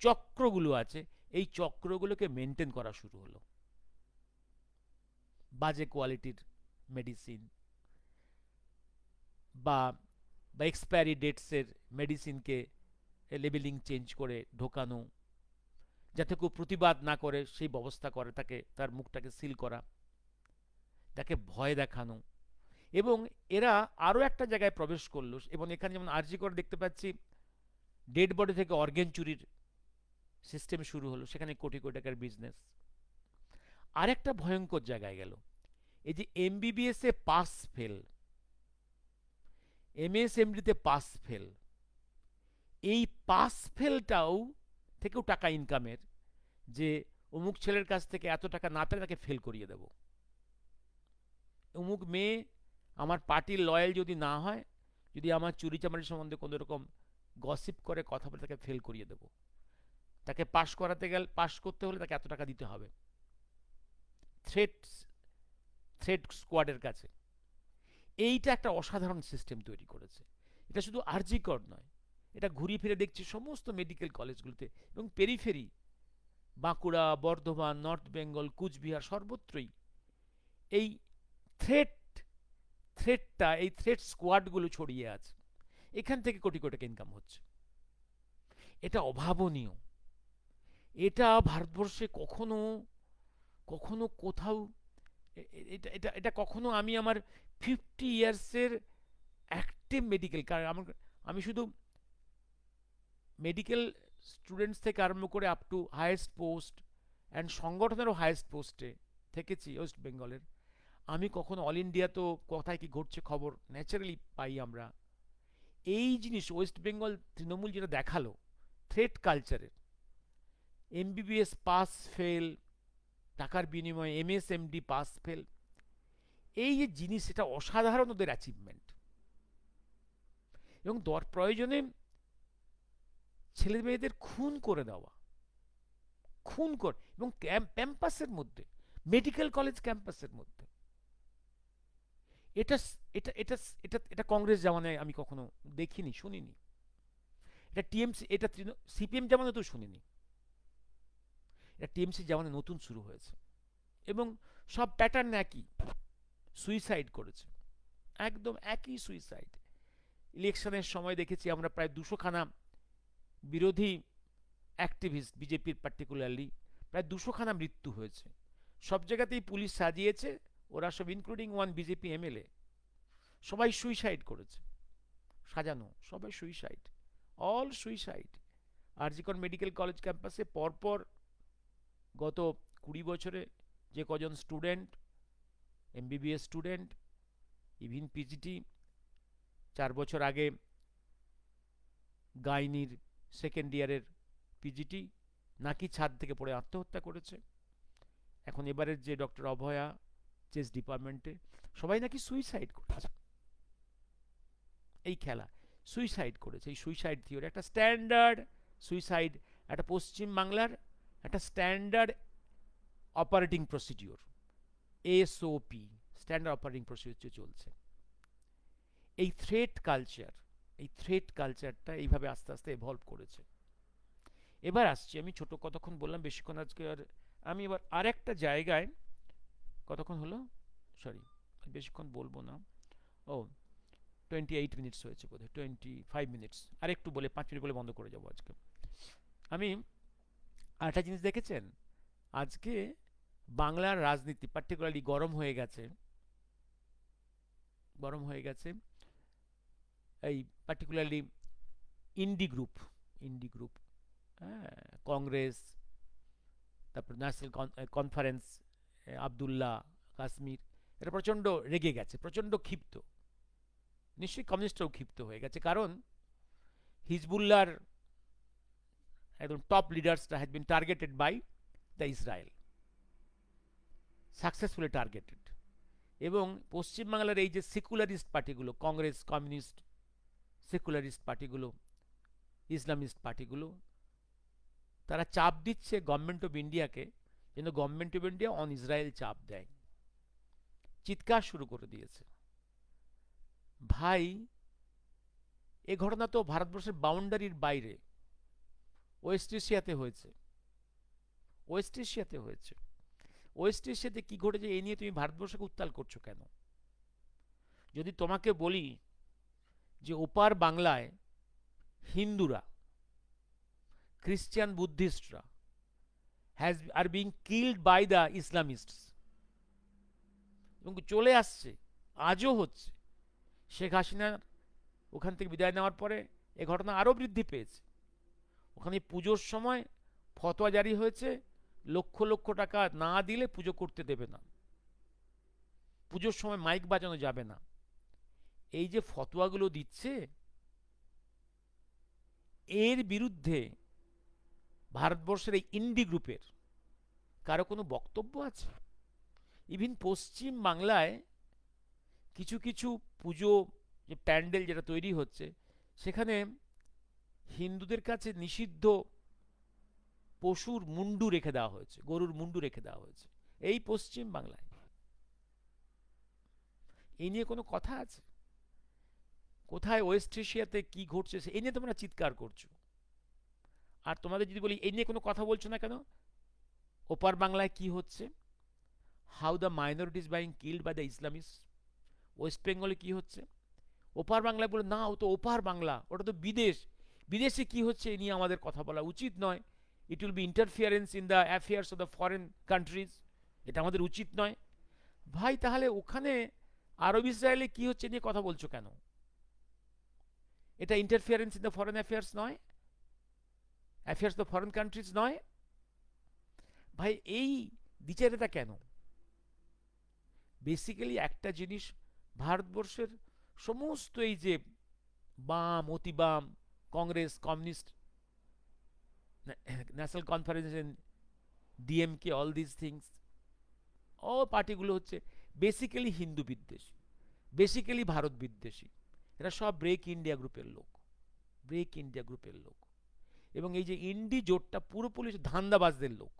চক্রগুলো আছে, এই চক্রগুলোকে মেনটেন করা শুরু হলো। বাজে কোয়ালিটির মেডিসিন বা এক্সপায়ারি ডেটসের মেডিসিনকে লেবেলিং চেঞ্জ করে ঢোকানো, যাতে কেউ প্রতিবাদ না করে সেই ব্যবস্থা করে, তার মুখটাকে সিল করা, তাকে ভয় দেখানো। এবং এরা আরও একটা জায়গায় প্রবেশ করলো, এবং এখানে যেমন আরজি করে দেখতে পাচ্ছি, ডেড বডি থেকে অর্গ্যান চুরির সিস্টেম শুরু হলো, সেখানে কোটি কোটি টাকার বিজনেস। আরেকটা ভয়ঙ্কর জায়গায় গেল, এই যে এমবিবিএস এ পাস ফেল, এমএসএমডিতে পাস ফেল, এই পাস ফেলটাও থেকেও টাকা ইনকামের, যে অমুক ছেলের কাছ থেকে এত টাকা না পেলে তাকে ফেল করিয়ে দেব, অমুক মেয়ে আমার পার্টির লয়াল যদি না হয়, যদি আমার চুরি চামারির সম্বন্ধে কোনো রকম গসিপ করে কথা বলে, তাকে ফেল করিয়ে দেব, তাকে পাস করতে হলে তাকে এত টাকা দিতে হবে, থ্রেড স্কোয়াডের কাছে। এইটা একটা অসাধারণ সিস্টেম তৈরি করেছে। এটা শুধু আরজি কর নয়, এটা ঘুরিয়ে ফিরে দেখছি সমস্ত মেডিকেল কলেজগুলোতে, এবং পেরিফেরি, বাঁকুড়া, বর্ধমান, নর্থ বেঙ্গল, কুচবিহার, সর্বত্রই এই এই থ্রেড স্কোয়াডগুলো ছড়িয়ে আছে। এখান থেকে কোটি কোটি টাকা ইনকাম হচ্ছে। এটা অভাবনীয়। এটা ভারতবর্ষে কখনো কখনো কোথাও, এটা কখনো আমি আমার 50 ইয়ার্সের অ্যাক্টিভ মেডিকেল, কারণ আমি শুধু মেডিকেল স্টুডেন্টস থেকে আরম্ভ করে up to highest post and সংগঠনেরও হায়েস্ট পোস্টে থেকেছি ওয়েস্ট বেঙ্গলের। আমি কখনো অল ইন্ডিয়া তো কোথায় কি ঘটছে খবর ন্যাচারালি পাই আমরা। এই জিনিস ওয়েস্ট বেঙ্গল তৃণমূল যেটা দেখালো থ্রেট কালচারের, এমবিবিএস পাস ফেল, টাকার বিনিময়ে এমএসএমডি পাস ফেল, এই যে জিনিস এটা অসাধারণ ওদের অ্যাচিভমেন্ট। এবং প্রয়োজনে ছেলে মেয়েদের খুন করে দেওয়া, খুন করে, এবং ক্যাম্পাসের মধ্যে, মেডিকেল কলেজ ক্যাম্পাসের মধ্যে। এটা এটা এটা এটা এটা কংগ্রেস জামানায় আমি কখনো দেখিনি, শুনিনি। এটা টিএমসি, এটা সিপিএম জামানায় তো শুনিনি। এটা টিএমসি জামানায় নতুন শুরু হয়েছে, এবং সব প্যাটার্ন একই, সুইসাইড করেছে, একদম একই সুইসাইড। ইলেকশনের সময় দেখেছি আমরা প্রায় 200খানা বিরোধী অ্যাক্টিভিস্ট, বিজেপির পার্টিকুলারলি প্রায় 200খানা মৃত্যু হয়েছে। সব জায়গাতেই পুলিশ সাজিয়েছে, ওরা সব ইনক্লুডিং ওয়ান বিজেপি এমএলএ, সবাই সুইসাইড করেছে, সাজানো, সবাই suicide, all suicide. RG Kar medical college ক্যাম্পাসে পরপর গত 20 বছরে যে কজন student, MBBS student, even PGT, 4 বছর আগে গাইনির সেকেন্ড ইয়ারের পিজিটি নাকি ছাদ থেকে পড়ে আত্মহত্যা করেছে। এখন এবারের যে ডক্টর অভয়া চেস ডিপার্টমেন্টে, সবাই নাকি সুইসাইড করেছে। এই খেলা সুইসাইড করেছে, এই সুইসাইড থিওরি একটা স্ট্যান্ডার্ড সুইসাইড, একটা পশ্চিম বাংলার একটা standard operating procedure, SOP, standard operating procedure চলছে। এই থ্রেট কালচার, এই থ্রেট কালচারটা এইভাবে আস্তে আস্তে এভলভ করেছে। এবার আসছি, আমি ছোট কতক্ষণ বললাম, বেশিক্ষণ আজকে আর আমি এবার আর একটা জায়গায়, কতক্ষণ হলো, সরি বেশিক্ষণ বলবো না, ও 28 মিনিটস হয়েছে বোধহয়, 25 মিনিটস, আর একটু বলে 5 মিনিট বলে বন্ধ করে যাবো আজকে। আমি আরেকটা জিনিস দেখেছেন, আজকে বাংলার রাজনীতি পার্টিকুলারলি গরম হয়ে গেছে, গরম হয়ে গেছে এই পার্টিকুলারলি ইন্ডি গ্রুপ, ইন্ডি গ্রুপ, হ্যাঁ, কংগ্রেস, তারপর ন্যাশনাল কনফারেন্স, আবদুল্লাহ কাশ্মীর, এটা প্রচণ্ড রেগে গেছে, প্রচণ্ড ক্ষিপ্ত, নিশ্চয়ই কমিউনিস্টরাও ক্ষিপ্ত হয়ে গেছে, কারণ হিজবুল্লাহর একদম টপ লিডার্সরা has been targeted by the Israel, successfully targeted. এবং পশ্চিমবাংলার এই যে সেকুলারিস্ট পার্টিগুলো, কংগ্রেস, কমিউনিস্ট, সেকুলারিস্ট পার্টিগুলো, ইসলামিস্ট পার্টিগুলো, তারা চাপ দিচ্ছে গভর্নমেন্ট অফ ইন্ডিয়াকে, যেন government of India on Israel চাপ দেয়, চিৎকার শুরু করে দিয়েছে। ভাই, এ ঘটনা তো ভারতবর্ষের বাউন্ডারির বাইরে, ওয়েস্ট এশিয়াতে হয়েছে, ওয়েস্ট এশিয়াতে হয়েছে। ওয়েস্ট এশিয়াতে কি ঘটেছে এই নিয়ে তুমি ভারতবর্ষকে উত্তাল করছো কেন? যদি তোমাকে বলি যে ওপার বাংলায় হিন্দুরা, খ্রিস্টান, বুদ্ধিস্টরা are being killed by the Islamists, এবং চলে আসছে, আজও হচ্ছে। শেখ হাসিনার ওখান থেকে বিদায় নেওয়ার পরে এ ঘটনা আরও বৃদ্ধি পেয়েছে। ওখানে পুজোর সময় ফতোয়া জারি হয়েছে, লক্ষ লক্ষ টাকা না দিলে পুজো করতে দেবে না, পুজোর সময় মাইক বাজানো যাবে না। এই যে ফতোয়াগুলো দিচ্ছে, এর বিরুদ্ধে ভারতবর্ষের এই ইন্ডি গ্রুপের কারো কোনো বক্তব্য আছে? ইভিন পশ্চিম বাংলায় কিছু কিছু পুজো, যে প্যান্ডেল যেটা তৈরি হচ্ছে, সেখানে হিন্দুদের কাছে নিষিদ্ধ পশুর মুন্ডু রেখে দেওয়া হয়েছে, গরুর মুন্ডু রেখে দেওয়া হয়েছে, এই পশ্চিম বাংলায়। এই নিয়ে কোনো কথা আছে? কোথায় ওয়েস্ট এশিয়াতে কি ঘটছে এই নিয়ে তোমরা চিৎকার করছো। আর তোমাদের যদি বলি এই নিয়ে কোনো কথা বলছো না কেন, ওপার বাংলায় কি হচ্ছে, how the minorities being killed by the Islamist, West বেঙ্গলে কি হচ্ছে, ওপার বাংলায় বলে না ও তো ওপার বাংলা, ওটা তো বিদেশ, বিদেশে কি হচ্ছে এই নিয়ে আমাদের কথা বলা উচিত নয়, it will be interference in the affairs of the foreign countries, এটা আমাদের উচিত নয়। ভাই, তাহলে ওখানে আরব ইসরায়েলে কি হচ্ছে নিয়ে কথা বলছো কেন? এটা interference in the foreign affairs নয়, affairs of the foreign countries নয়? ভাই এই দ্বিচারিতা কেন? বেসিক্যালি একটা জিনিস, ভারতবর্ষের সমস্ত এই যে বাম, অতি বাম, Congress, communist, national conference, DMK, all this things, ও পার্টিগুলো হচ্ছে বেসিক্যালি হিন্দু বিদ্বেষী, বেসিক্যালি ভারত বিদ্বেষী। এরা সব ব্রেক ইন্ডিয়া গ্রুপের লোক, ব্রেক ইন্ডিয়া গ্রুপের লোক। এবং এই যে ইন্ডি জোটটা পুরোপুরি ধান্দাবাজদের লোক,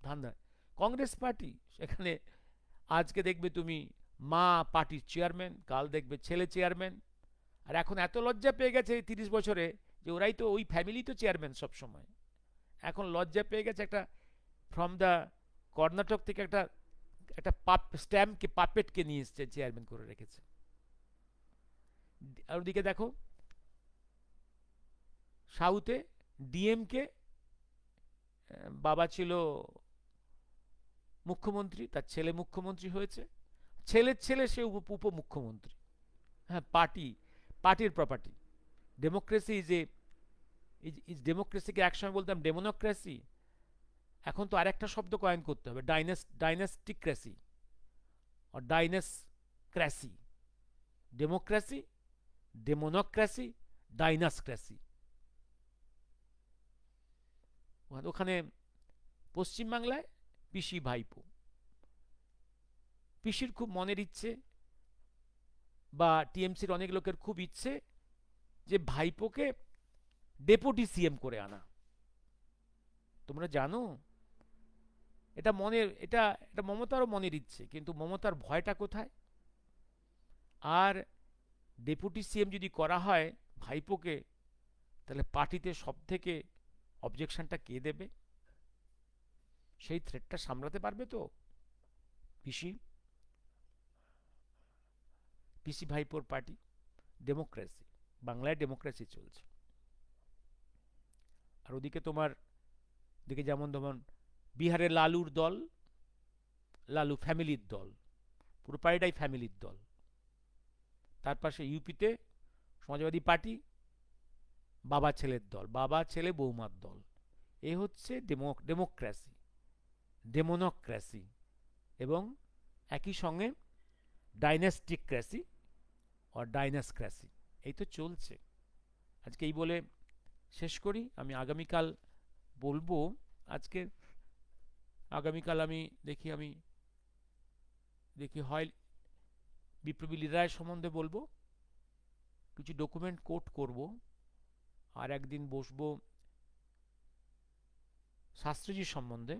ধান্দা। কংগ্রেস পার্টি, সেখানে আজকে দেখবে তুমি মা পার্টির চেয়ারম্যান, কাল দেখবে ছেলে চেয়ারম্যান। আর এখন এত লজ্জা পেয়ে গেছে এই 30 বছরে, যে ওরাই তো, ওই ফ্যামিলি তো চেয়ারম্যান সব সময়। এখন লজ্জা পেয়ে গেছে একটা, ফ্রম দ্য কর্ণাটক থেকে একটা একটা স্ট্যাম্পকে, পাপেটকে নিয়ে এসছে, চেয়ারম্যান করে রেখেছে। আর ওদিকে দেখো সাউথে ডিএমকে, বাবা ছিল মুখ্যমন্ত্রী, তার ছেলে মুখ্যমন্ত্রী হয়েছে, ছেলের ছেলে সে উপমুখ্যমন্ত্রী। হ্যাঁ, পার্টির প্রপার্টি। ডেমোক্রেসি ইজ ডেমোক্রেসিকে একসময় বলতাম ডেমোনোক্রেসি, এখন তো আরেকটা শব্দ কয়েন করতে হবে, ডাইনাস্টিক্রেসি আর ডাইনাসক্রেসি। ডেমোক্রেসি, ডেমোনোক্রেসি, ডাইনাসক্রেসি। ওখানে পশ্চিমবাংলায় পিসি ভাইপো, পিসির খুব মনের ইচ্ছে, বা টিএমসির অনেক লোকের খুব ইচ্ছে যে ভাইপোকে ডেপুটি সিএম করে আনা। তোমরা জানো এটা মনের, এটা এটা মমতারও মনের ইচ্ছে, কিন্তু মমতার ভয়টা কোথায়? আর ডেপুটি সিএম যদি করা হয় ভাইপোকে, তাহলে পার্টিতে সব থেকে অবজেকশনটা কে দেবে? সেই থ্রেটটা সামলাতে পারবে তো পিসি? পিসি ভাইপোর পার্টি ডেমোক্রেসি, বাংলায় ডেমোক্রেসি চলছে। আর ওদিকে তোমার দিকে যেমন যেমন বিহারে লালুর দল, লালু ফ্যামিলির দল, পুরো পার্টিটাই ফ্যামিলির দল। তার পাশে ইউপিতে সমাজবাদী পার্টি, বাবা ছেলের দল, বাবা ছেলে বৌমার দল। এ হচ্ছে ডেমোক্রেসি, ডেমোনোক্রেসি, এবং একই সঙ্গে ডাইনাস্টিক্রেসি আর ডাইনাসক্রেসি। এই তো চলছে। আজকে এই বলে শেষ করি। আমি আগামীকাল বলবো, আজকে আগামীকাল আমি দেখি হয় বিপ্লবী লিডারের সম্বন্ধে বলবো, কিছু ডকুমেন্ট কোট করব, আর একদিন বসবো শাস্ত্রীজির সম্বন্ধে,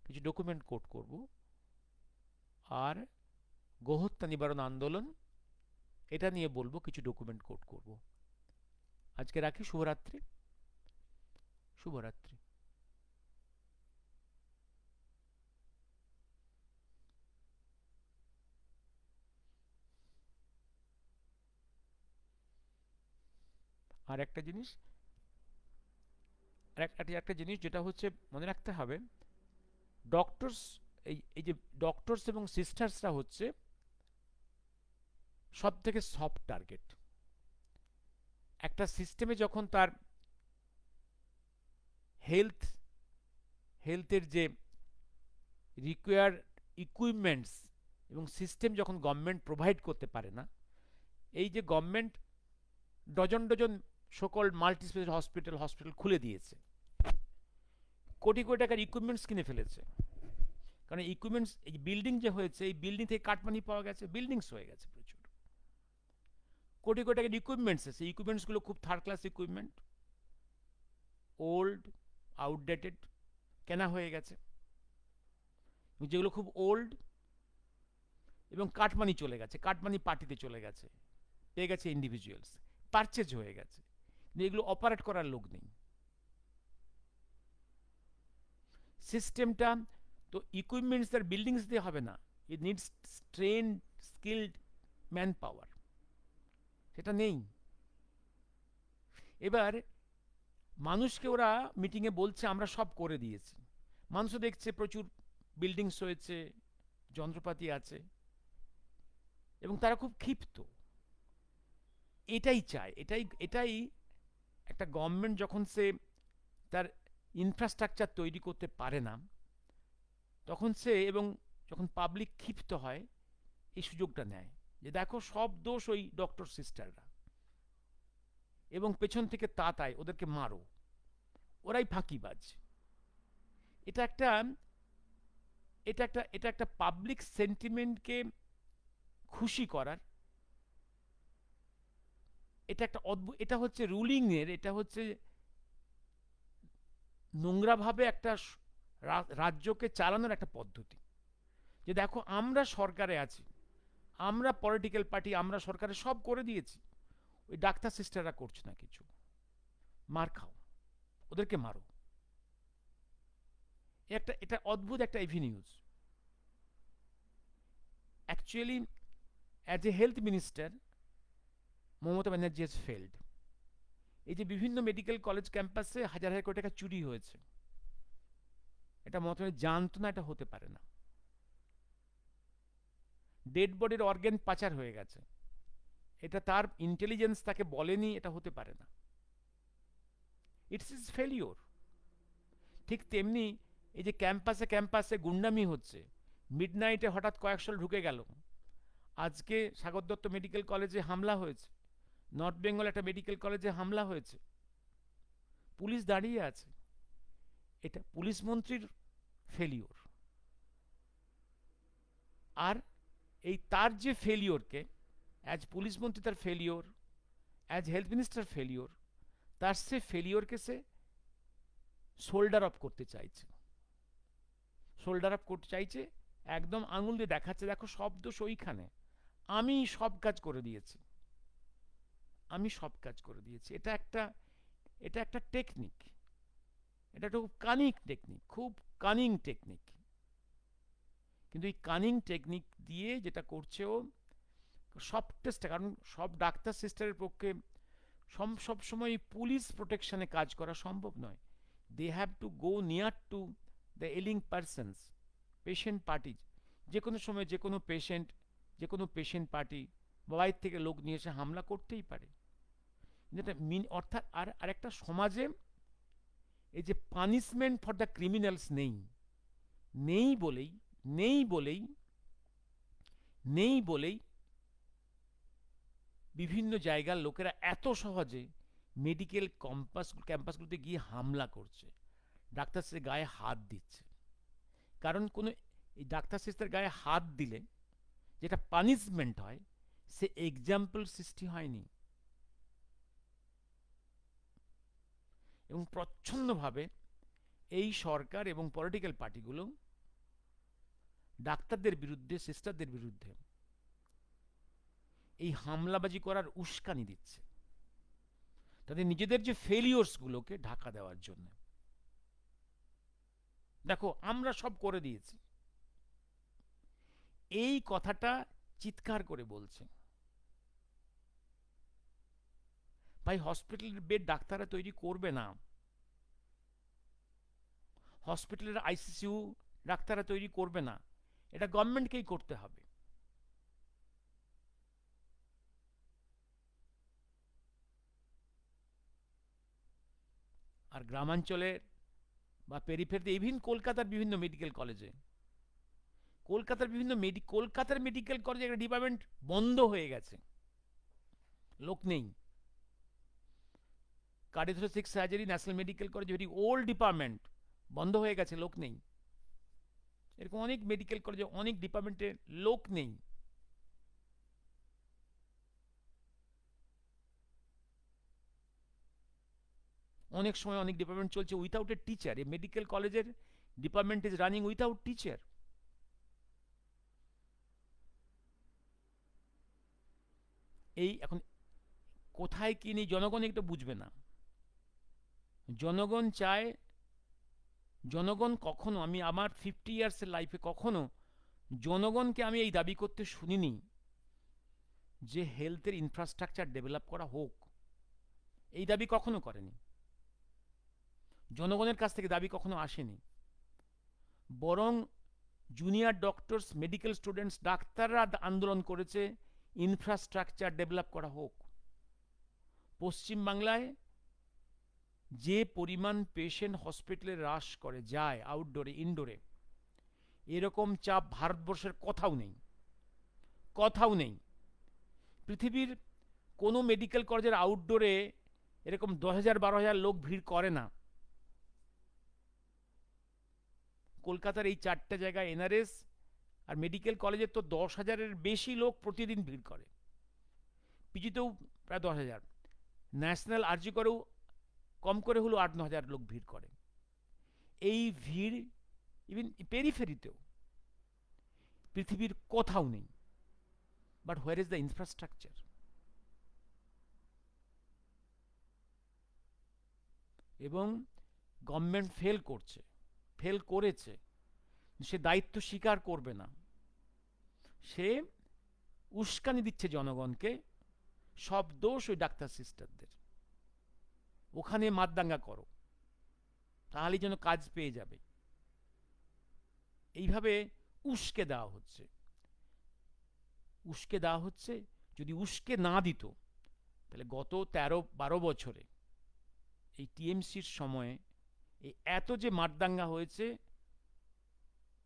কিছু ডকুমেন্ট কোট করব, আর গোহত্যা নিবারণ আন্দোলন, এটা নিয়ে বলবো, কিছু ডকুমেন্ট কোট করব। আজকে রাখি। শুভরাত্রি, শুভরাত্রি। আর একটা জিনিস, একটা জিনিস যেটা হচ্ছে মনে রাখতে হবে, ডক্টরস, এই যে ডক্টরস এবং সিস্টার্সরা হচ্ছে সব থেকে সফট টার্গেট। একটা সিস্টেমে যখন তার হেলথ হেলথের যে রিকোয়ার্ড ইকুইপমেন্টস এবং সিস্টেম যখন গভর্নমেন্ট প্রোভাইড করতে পারে না, এই যে গভর্নমেন্ট ডজন ডজন সকল মাল্টি স্পেশাল হসপিটাল খুলে দিয়েছে, কোটি কোটি টাকার ইকুইপমেন্টস কিনে ফেলেছে। কারণ ইকুইপমেন্টস, এই বিল্ডিং যে হয়েছে, এই বিল্ডিং থেকে কাটমানি পাওয়া গেছে, বিল্ডিংস হয়ে গেছে প্রচুর, কোটি কোটি টাকার ইকুইপমেন্টস। সেই ইকুইপমেন্টসগুলো খুব third class equipment, old, outdated, কেনা হয়ে গেছে। যেগুলো খুব ওল্ড এবং কাটমানি চলে গেছে, কাটমানি পার্টিতে চলে গেছে, পেয়ে গেছে ইন্ডিভিজুয়ালস, পারচেজ হয়ে গেছে, কিন্তু এগুলো অপারেট করার লোক নেই। সিস্টেমটা তো ইকুইপমেন্টস আর বিল্ডিংস দিয়ে হবে না, it needs train, skilled man power, সেটা নেই। এবার মানুষকে ওরা মিটিংয়ে বলছে আমরা সব করে দিয়েছি, মানুষও দেখছে প্রচুর বিল্ডিংস হয়েছে, যন্ত্রপাতি আছে, এবং তারা খুব ক্ষিপ্ত। এটাই চায়, এটাই এটাই একটা গভর্নমেন্ট যখন সে তার ইনফ্রাস্ট্রাকচার তৈরি করতে পারে না, তখন সে, এবং যখন পাবলিক ক্ষিপ্ত হয়, এই সুযোগটা নেয় যে দেখো সব দোষ ওই ডক্টর সিস্টাররা, এবং পেছন থেকে তাতায় ওদেরকে মারো, ওরাই ফাঁকিবাজ। এটা একটা এটা একটা পাবলিক সেন্টিমেন্টকে খুশি করার, এটা একটা অদ্ভুত, এটা হচ্ছে রুলিং এর, এটা হচ্ছে নোংরাভাবে একটা রাজ্যকে চালানোর একটা পদ্ধতি। যে দেখো আমরা সরকারে আছি, আমরা পলিটিক্যাল পার্টি, আমরা সরকারে সব করে দিয়েছি, ওই ডাক্তার সিস্টাররা করছে না কিছু, মার খাও, ওদেরকে মারো। এটা অদ্ভুত একটা avenues. Actually as a health minister Mamata Banerjee has failed. এই যে বিভিন্ন মেডিকেল কলেজ ক্যাম্পাসে হাজার হাজার কোটি টাকা চুরি হয়েছে, এটা মমতা ব্যানার্জি জানতো না, এটা হতে পারে না। ডেড বডির অর্গ্যান পাচার হয়ে গেছে, এটা তার ইন্টেলিজেন্স তাকে বলেনি, এটা হতে পারে না। It's is failure. ঠিক তেমনি এই যে ক্যাম্পাসে ক্যাম্পাসে গুন্ডামি হচ্ছে, মিডনাইটে হঠাৎ কয়েকশো ঢুকে গেল, আজকে সাগর দত্ত মেডিকেল কলেজে হামলা হয়েছে, নর্থ বেঙ্গল একটা মেডিকেল কলেজে হামলা হয়েছে, পুলিশ দাঁড়িয়ে আছে, এটা পুলিশ মন্ত্রীর ফেলিওর। আর এই তার যে ফেলিওরকে, অ্যাজ পুলিশ মন্ত্রী তার failure, as health minister failure, তার সে ফেলিওরকে সে শোল্ডার আপ করতে চাইছে, শোল্ডার আপ করতে চাইছে, একদম আঙুল দিয়ে দেখাচ্ছে দেখো সব দোষ ওইখানে, আমি সব কাজ করে দিয়েছি, আমি সব কাজ করে দিয়েছি। এটা একটা টেকনিক, এটা একটা খুব কানিং টেকনিক, খুব কানিং টেকনিক। কিন্তু এই কানিং টেকনিক দিয়ে যেটা করছে ও সফটেস্ট, কারণ সব ডাক্তার সিস্টারের পক্ষে সব সময় পুলিশ প্রোটেকশনে কাজ করা সম্ভব নয়। They have to go near to the ailing persons, patient party, যে কোনো সময় যে কোনো পেশেন্ট পার্টি বাইরে থেকে লোক নিয়ে এসে হামলা করতেই পারে। যেটা অর্থাৎ আর একটা সমাজে এই যে পানিশমেন্ট ফর দ্য ক্রিমিনালস নেই, নেই বলেই নেই বলেই নেই বলেই বিভিন্ন জায়গার লোকেরা এত সহজে মেডিকেল ক্যাম্পাসগুলোতে গিয়ে হামলা করছে, ডাক্তার সিস্টার গায়ে হাত দিচ্ছে। কারণ কোনো এই ডাক্তার সিস্টার গায়ে হাত দিলে যেটা পানিশমেন্ট হয়, সে এক্সাম্পল সৃষ্টি হয়নি। এবং প্রচ্ছন্নভাবে এই সরকার এবং পলিটিক্যাল পার্টিগুলো ডাক্তারদের বিরুদ্ধে, সিস্টারদের বিরুদ্ধে এই হামলাবাজি করার উস্কানি দিচ্ছে, তাদের নিজেদের যে ফেলিওর্সগুলোকে ঢাকা দেওয়ার জন্য। দেখো আমরা সব করে দিয়েছি, এই কথাটা চিৎকার করে বলছে। ভাই হসপিটালের বেড ডাক্তাররা তৈরি করবে না, হসপিটালের আইসিইউ ডাক্তাররা তৈরি করবে না, এটা গভর্নমেন্টকেই করতে হবে। আর গ্রামাঞ্চলের বা পেরিফেরিতে, ইভিন কলকাতার বিভিন্ন মেডিকেল কলেজে, কলকাতার মেডিকেল কলেজে একটা ডিপার্টমেন্ট বন্ধ হয়ে গেছে, লোক নেই। Cardiothoracic surgery national medical college, very old department, বন্ধ হয়ে গেছে, লোক নেই। এরকম অনেক মেডিকেল কলেজে অনেক ডিপার্টমেন্টে লোক নেই। অনেক সময় অনেক ডিপার্টমেন্ট চলছে without a teacher, a medical কলেজের department is running without teacher. এই এখন কোথায় কি নেই জনগণ একটু বুঝবে না। জনগণ চায়, জনগণ কখনো, আমি আমার 50 ইয়ার্সের লাইফে কখনো জনগণকে আমি এই দাবি করতে শুনিনি যে হেলথের ইনফ্রাস্ট্রাকচার ডেভেলপ করা হোক, এই দাবি কখনো করেনি। জনগণের কাছ থেকে দাবি কখনো আসেনি, বরং জুনিয়র ডক্টরস, মেডিকেল স্টুডেন্টস, ডাক্তাররা আন্দোলন করেছে ইনফ্রাস্ট্রাকচার ডেভেলপ করা হোক। পশ্চিমবাংলায় যে পরিমাণ পেশেন্ট হসপিটালে হ্রাস করে যায় আউটডোরে ইনডোরে, এরকম চাপ ভারতবর্ষের কোথাও নেই, কোথাও নেই। পৃথিবীর কোনো মেডিকেল কলেজের আউটডোরে এরকম 10,000 12,000 লোক ভিড় করে না। কলকাতার এই চারটে জায়গায় এনআরএস আর মেডিকেল কলেজের তো 10,000-এর বেশি লোক প্রতিদিন ভিড় করে। পিজিতেও প্রায় 10,000, ন্যাশনাল আরজি করেও কম করে হলেও 8-9,000 লোক ভিড় করে। এই ভিড় ইভেন পেরিফেরিতেও পৃথিবীর কোথাও নেই। But where is the infrastructure? এবং গভর্নমেন্ট ফেল করছে, ফেল করেছে, সে দায়িত্ব স্বীকার করবে না। সে উস্কানি দিচ্ছে জনগণকে, সব দোষ ওই ডাক্তার সিস্টারদের। ওখানে মাতদাঙ্গা করো, তাহলেই যেন কাজ পেয়ে যাবে। এইভাবে উস্কে দেওয়া হচ্ছে, উস্কে দেওয়া হচ্ছে। যদি উস্কে না দিত, তাহলে গত 13-12 বছরে এই টিএমসির সময়ে এই এত যে মারদাঙ্গা হয়েছে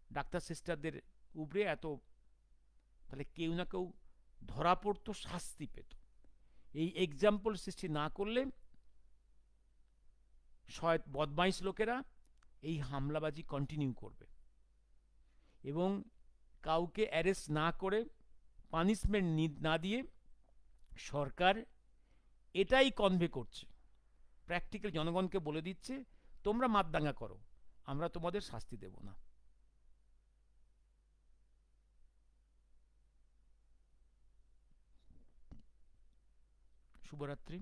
ডাক্তার সিস্টারদের উপরে, এত, তাহলে কেউ না কেউ ধরা পড়তো, শাস্তি পেত। এই এক্সাম্পল সৃষ্টি না করলে বদমাইশ লোকেরা এই হামলাবাজি কন্টিনিউ করবে এবং কাউকে অ্যারেস্ট না করে, পানিশমেন্ট না দিয়ে সরকার এটাই কনভে করছে, প্র্যাকটিক্যাল জনগণকে বলে দিচ্ছে, তোমরা মাতদাঙ্গা করো, আমরা তোমাদের শাস্তি দেব না। শুভরাত্রি।